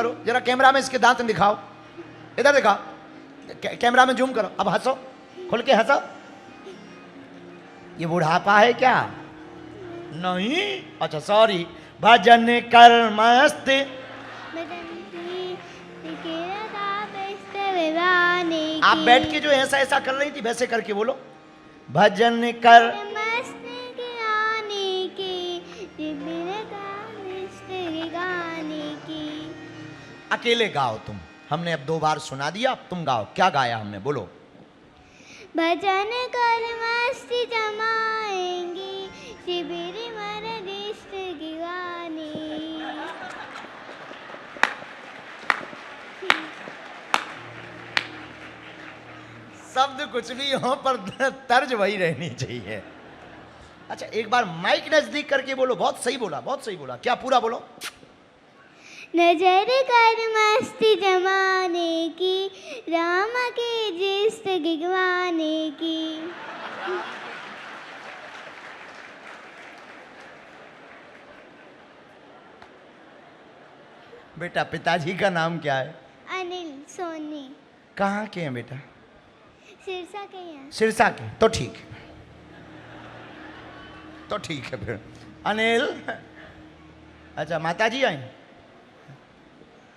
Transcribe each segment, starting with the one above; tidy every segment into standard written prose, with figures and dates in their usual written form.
करो जरा, कैमरा में इसके दांत दिखाओ, इधर दिखाओ, कैमरा में जूम करो, अब हंसो, खुल के हंसो। ये बुढ़ापा है क्या? नहीं, अच्छा सॉरी। भजन कर मस्त, आप बैठ के जो ऐसा ऐसा कर रही थी वैसे करके बोलो। भजन कर अकेले गाओ तुम, हमने अब 2 बार सुना दिया, अब तुम गाओ। क्या गाया हमने, बोलो। भजन कर मस्ती जमाएंगे, शिविर मर इष्ट की गाने। शब्द कुछ भी हो पर तर्ज वही रहनी चाहिए। अच्छा एक बार माइक नजदीक करके बोलो। बहुत सही बोला, बहुत सही बोला। क्या पूरा बोलो। नजर कर मस्ती जमाने की, राम के जिस्त गिगवाने की। बेटा पिताजी का नाम क्या है? अनिल सोनी। कहाँ के हैं बेटा? सिरसा के हैं। सिरसा के, तो ठीक है, तो ठीक है फिर। अनिल, अच्छा माताजी आई?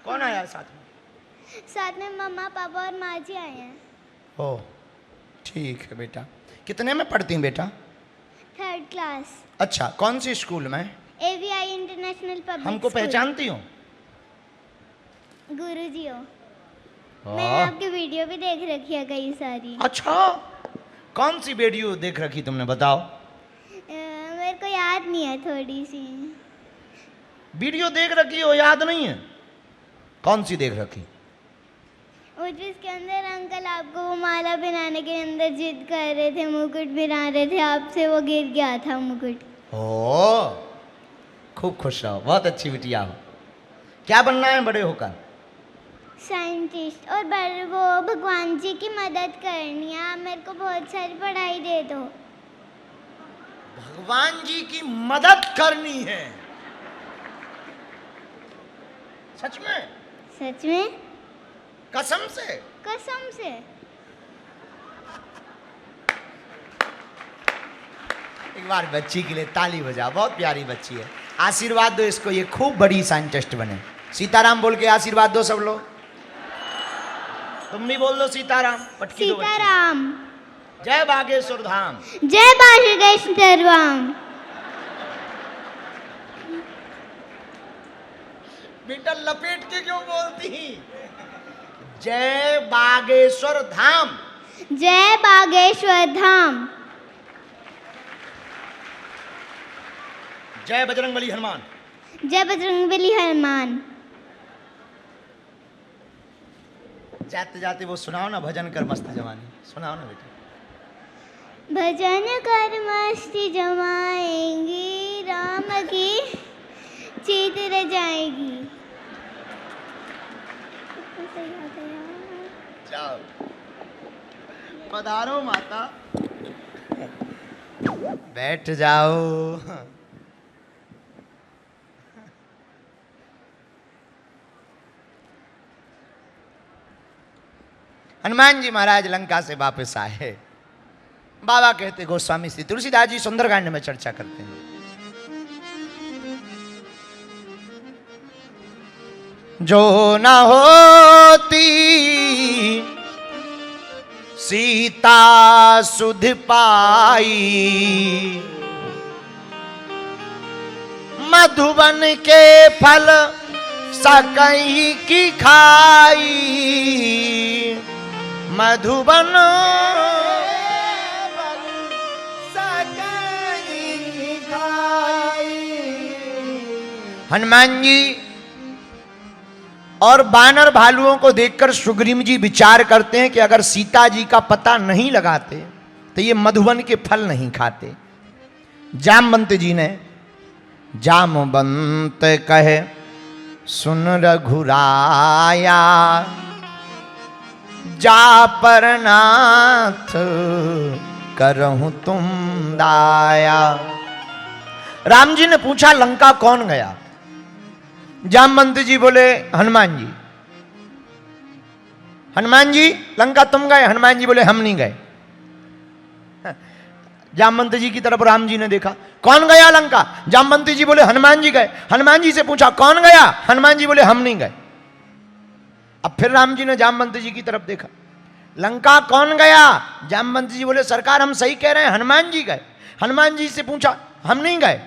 कौन आया साथ में? साथ में मम्मा पापा और माँ जी आए हैं। ओ ठीक है बेटा। कितने में पढ़ती हैं बेटा? 3rd class. अच्छा कौन सी स्कूल में? AVI international public. हमको पहचानती हो? गुरुजी हो। मैंने आपकी वीडियो भी देख रखी है कई सारी। अच्छा कौन सी वीडियो देख रखी तुमने, बताओ। मेरे को याद नहीं है, थोड़ी सी वीडियो देख रखी हो, याद नहीं है? कौन सी देख रखी? वो जिसके अंदर अंकल आपको वो माला पहनाने के अंदर जिद कर रहे थे, मुकुट पहना रहे थे आपसे, वो गिर गया था मुकुट। ओ खूब खुश रहो, बहुत अच्छी बिटिया हो। क्या बनना है बड़े होकर? साइंटिस्ट। और वो भगवान जी की मदद करनी है। आप मेरे को बहुत सारी पढ़ाई दे दो। भगवान जी की मदद करनी है? सच में? सच में, कसम से? कसम से। एक बार बच्ची के लिए ताली बजाओ, बहुत प्यारी बच्ची है। आशीर्वाद दो इसको, ये खूब बड़ी साइंटिस्ट बने। सीताराम बोल के आशीर्वाद दो सब लोग। तुम भी बोल दो सीताराम। पटकी दो बच्ची। सीताराम। जय बागेश्वर धाम। जय बागेश्वर धाम। बेटा लपेट के क्यों बोलती? जय बागेश्वर धाम। जय बागेश्वर धाम। जय बजरंगबली हनुमान। जय बजरंगबली हनुमान। जाते जाते वो सुनाओ ना, भजन कर मस्त जवानी, सुनाओ ना बेटा। भजन कर मस्ती जमाएंगी, राम की जीत रह जाएगी। जाओ पधारो माता, बैठ जाओ। हनुमान जी महाराज लंका से वापस आए। बाबा कहते, गोस्वामी श्री तुलसीदास जी सुंदरकांड में चर्चा करते हैं, जो न होती सीता सुध पाई, मधुबन के फल सकई की खाई, मधुबन हनुमान जी और बानर भालुओं को देखकर सुग्रीव जी विचार करते हैं कि अगर सीता जी का पता नहीं लगाते तो ये मधुबन के फल नहीं खाते। जामवंत जी ने, जामवंत कहे सुन रघुराया, जा परनाथ करहूं तुम दाया। राम जी ने पूछा लंका कौन गया? जामवंत जी बोले हनुमान जी, हनुमान जी लंका तुम गए? हनुमान जी बोले हम नहीं गए। जामवंत जी की तरफ राम जी ने देखा, कौन गया लंका? जामवंत जी बोले हनुमान जी गए। हनुमान जी से पूछा कौन गया? हनुमान जी बोले हम नहीं गए। अब फिर राम जी ने जामवंत जी की तरफ देखा, लंका कौन गया? जामवंत जी बोले सरकार हम सही कह रहे हैं, हनुमान जी गए। हनुमान जी से पूछा हम नहीं गए।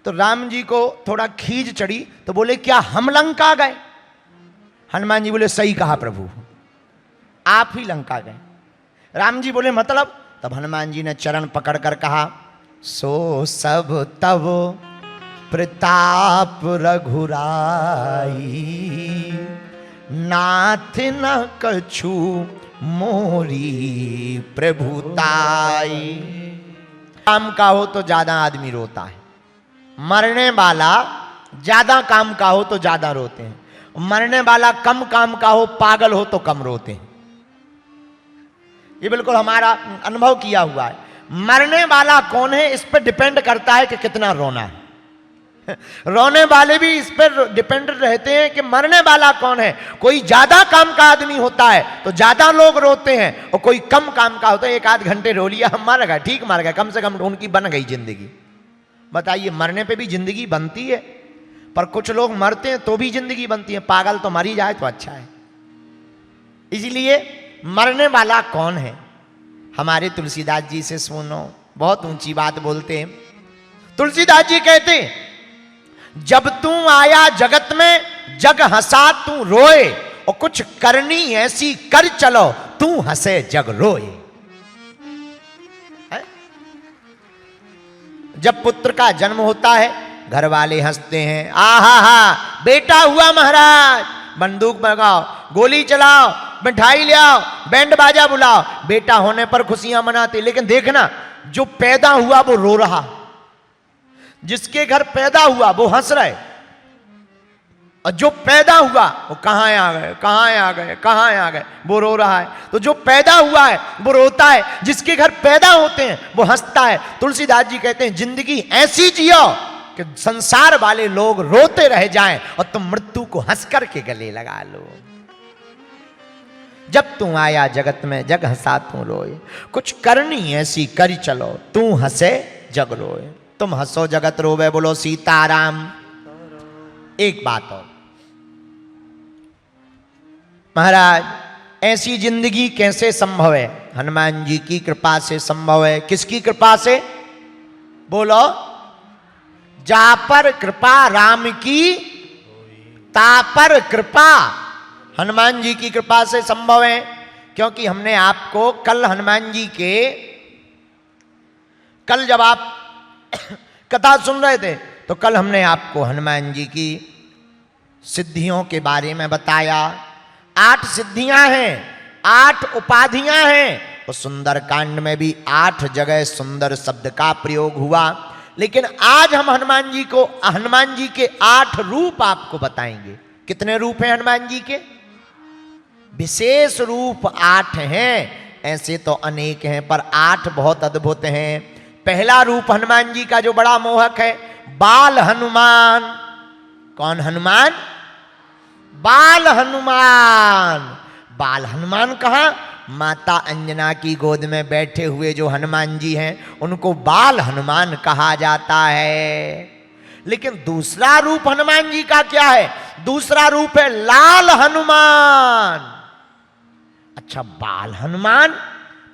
तो राम जी को थोड़ा खीज चढ़ी, तो बोले क्या हम लंका गए? हनुमान जी बोले सही कहा प्रभु, आप ही लंका गए। राम जी बोले मतलब? तब हनुमान जी ने चरण पकड़कर कहा, सो सब तब प्रताप रघुराई, नाथ न कछु मोरी प्रभुताई। काम का हो तो ज्यादा आदमी रोता है, मरने वाला ज्यादा काम का हो तो ज्यादा रोते हैं, मरने वाला कम काम का हो, पागल हो तो कम रोते हैं। ये बिल्कुल हमारा अनुभव किया हुआ है। मरने वाला कौन है इस पर डिपेंड करता है कि कितना रोना है। रोने वाले भी इस पर डिपेंड रहते हैं कि मरने वाला कौन है। कोई ज्यादा काम का आदमी होता है तो ज्यादा लोग रोते हैं, और कोई कम काम का होता है, एक आध घंटे रो लिया, हम मर गए, ठीक मर गए, कम से कम उनकी बन गई जिंदगी। बताइए, मरने पे भी जिंदगी बनती है, पर कुछ लोग मरते हैं तो भी जिंदगी बनती है। पागल तो मर ही जाए तो अच्छा है। इसलिए मरने वाला कौन है? हमारे तुलसीदास जी से सुनो, बहुत ऊंची बात बोलते हैं। तुलसीदास जी कहते हैं जब तू आया जगत में जग हंसा तू रोए, और कुछ करनी ऐसी कर चलो तू हंसे जग रोए। जब पुत्र का जन्म होता है घर वाले हंसते हैं, आहा हा बेटा हुआ महाराज, बंदूक मंगाओ, गोली चलाओ, मिठाई ले आओ, बैंड बाजा बुलाओ। बेटा होने पर खुशियां मनाते, लेकिन देखना जो पैदा हुआ वो रो रहा, जिसके घर पैदा हुआ वो हंस रहे, और जो पैदा हुआ वो कहां आ गए, कहां आ गए, कहां आ गए, वो रो रहा है। तो जो पैदा हुआ है वो रोता है, जिसके घर पैदा होते हैं वो हंसता है। तुलसीदास जी कहते हैं जिंदगी ऐसी जियो कि संसार वाले लोग रोते रह जाएं और तुम मृत्यु को हंस करके गले लगा लो। जब तू आया जगत में जग हंसा तू रोए, कुछ करनी ऐसी करी चलो तू हंसे जग रोए। तुम हंसो जगत रोवे, बोलो सीताराम। एक बात और महाराज, ऐसी जिंदगी कैसे संभव है? हनुमान जी की कृपा से संभव है। किसकी कृपा से? बोलो, जा पर कृपा राम की, ता पर कृपा हनुमान जी की कृपा से संभव है। क्योंकि हमने आपको कल हनुमान जी के, कल जब आप कथा सुन रहे थे तो कल हमने आपको हनुमान जी की सिद्धियों के बारे में बताया। 8 सिद्धियां हैं, 8 उपाधियां हैं। और सुंदर कांड में भी 8 जगह सुंदर शब्द का प्रयोग हुआ। लेकिन आज हम हनुमान जी के 8 रूप आपको बताएंगे। कितने रूप हैं हनुमान जी के? विशेष रूप 8 हैं। ऐसे तो अनेक हैं, पर 8 बहुत अद्भुत हैं। पहला रूप हनुमान जी का जो बड़ा मोहक है, बाल हनुमान। कौन हनुमान? बाल हनुमान। बाल हनुमान कहां? माता अंजना की गोद में बैठे हुए जो हनुमान जी हैं उनको बाल हनुमान कहा जाता है। लेकिन दूसरा रूप हनुमान जी का क्या है? दूसरा रूप है लाल हनुमान। अच्छा, बाल हनुमान,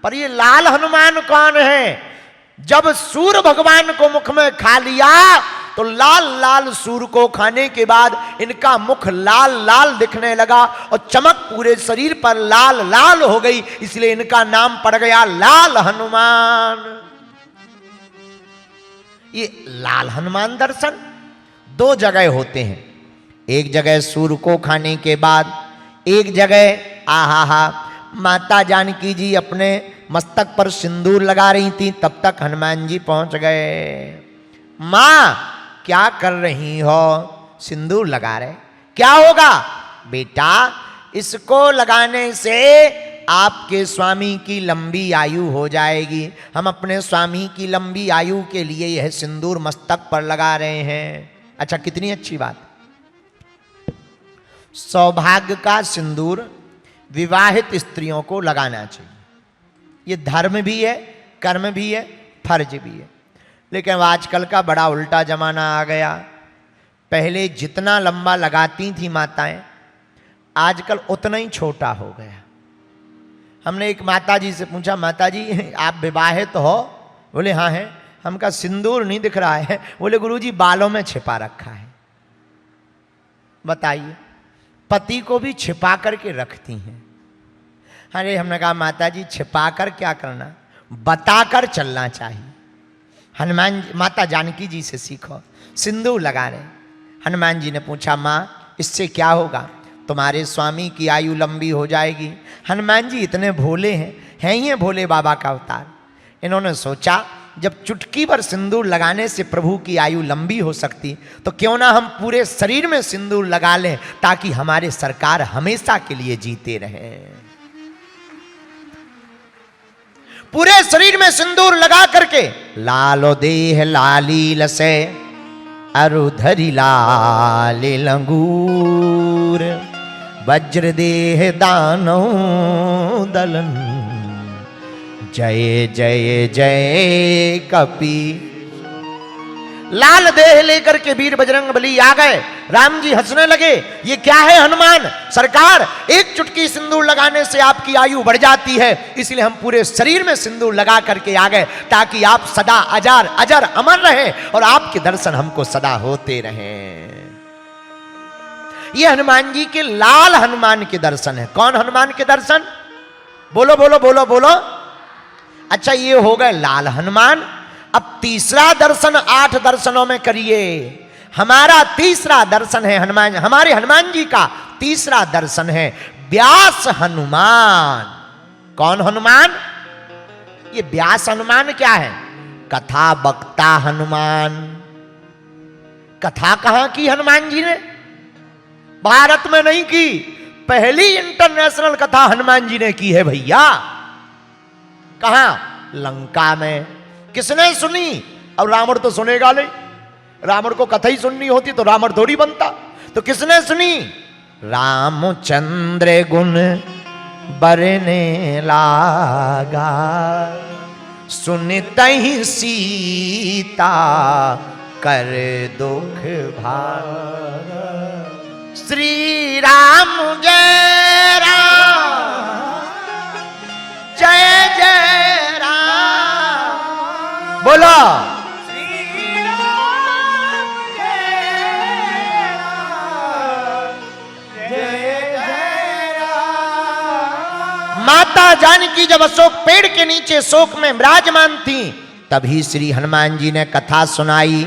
पर ये लाल हनुमान कौन है? जब सूर्य भगवान को मुख में खा लिया तो लाल लाल सूर्य को खाने के बाद इनका मुख लाल लाल दिखने लगा और चमक पूरे शरीर पर लाल लाल हो गई, इसलिए इनका नाम पड़ गया लाल हनुमान। ये लाल हनुमान दर्शन 2 जगह होते हैं। एक जगह सूर्य को खाने के बाद, एक जगह आहा हा माता जानकी जी अपने मस्तक पर सिंदूर लगा रही थी, तब तक हनुमान जी पहुंच गए। मां क्या कर रही हो? सिंदूर लगा रहे। क्या होगा? बेटा, इसको लगाने से आपके स्वामी की लंबी आयु हो जाएगी। हम अपने स्वामी की लंबी आयु के लिए यह सिंदूर मस्तक पर लगा रहे हैं। अच्छा, कितनी अच्छी बात। सौभाग्य का सिंदूर विवाहित स्त्रियों को लगाना चाहिए। ये धर्म भी है, कर्म भी है, फर्ज भी है। लेकिन आजकल का बड़ा उल्टा जमाना आ गया। पहले जितना लंबा लगाती थी माताएं, आजकल उतना ही छोटा हो गया। हमने एक माता जी से पूछा, माता जी आप विवाहित हो? बोले हाँ है। हमका सिंदूर नहीं दिख रहा है। बोले गुरुजी बालों में छिपा रखा है। बताइए, पति को भी छिपा करके रखती हैं। अरे हमने कहा माता जी छिपा कर क्या करना, बताकर चलना चाहिए। हनुमान माता जानकी जी से सीखो, सिंदूर लगा रहे। हनुमान जी ने पूछा माँ इससे क्या होगा? तुम्हारे स्वामी की आयु लंबी हो जाएगी। हनुमान जी इतने भोले हैं ही भोले बाबा का अवतार। इन्होंने सोचा जब चुटकी भर सिंदूर लगाने से प्रभु की आयु लंबी हो सकती, तो क्यों ना हम पूरे शरीर में सिंदूर लगा लें, ताकि हमारे सरकार हमेशा के लिए जीते रहे। पूरे शरीर में सिंदूर लगा करके, लालो देह लाली लसे अरुधरी लाल लंगूर, वज्र देह दानो दलन, जय जय जय कपि। लाल देह लेकर के वीर बजरंग बली आ गए। राम जी हंसने लगे, ये क्या है हनुमान सरकार, एक चुटकी सिंदूर लगाने से आपकी आयु बढ़ जाती है, इसलिए हम पूरे शरीर में सिंदूर लगा करके आ गए, ताकि आप सदा अजर अजर अमर रहें और आपके दर्शन हमको सदा होते रहें। ये हनुमान जी के लाल हनुमान के दर्शन है। कौन हनुमान के दर्शन? बोलो बोलो बोलो बोलो। अच्छा, ये हो गए लाल हनुमान। अब तीसरा दर्शन 8 दर्शनों में करिए। हमारा तीसरा दर्शन है हनुमान, हमारे हनुमान जी का तीसरा दर्शन है व्यास हनुमान। कौन हनुमान? ये व्यास हनुमान क्या है? कथा वक्ता हनुमान। कथा कहां की हनुमान जी ने? भारत में नहीं की, पहली इंटरनेशनल कथा हनुमान जी ने की है भैया। कहां? लंका में। किसने सुनी? अब रावण तो सुनेगा नहीं, रावण को कथा ही सुननी होती तो रावण थोड़ी बनता। तो किसने सुनी? रामचंद्र गुण बरने लागा, सुनतहि सीता कर दुख भागा। श्री राम जय राम, जय जय राम। बोलो श्री राम जय राम, जय जय राम। माता जानकी जब अशोक पेड़ के नीचे शोक में विराजमान थी, तभी श्री हनुमान जी ने कथा सुनाई।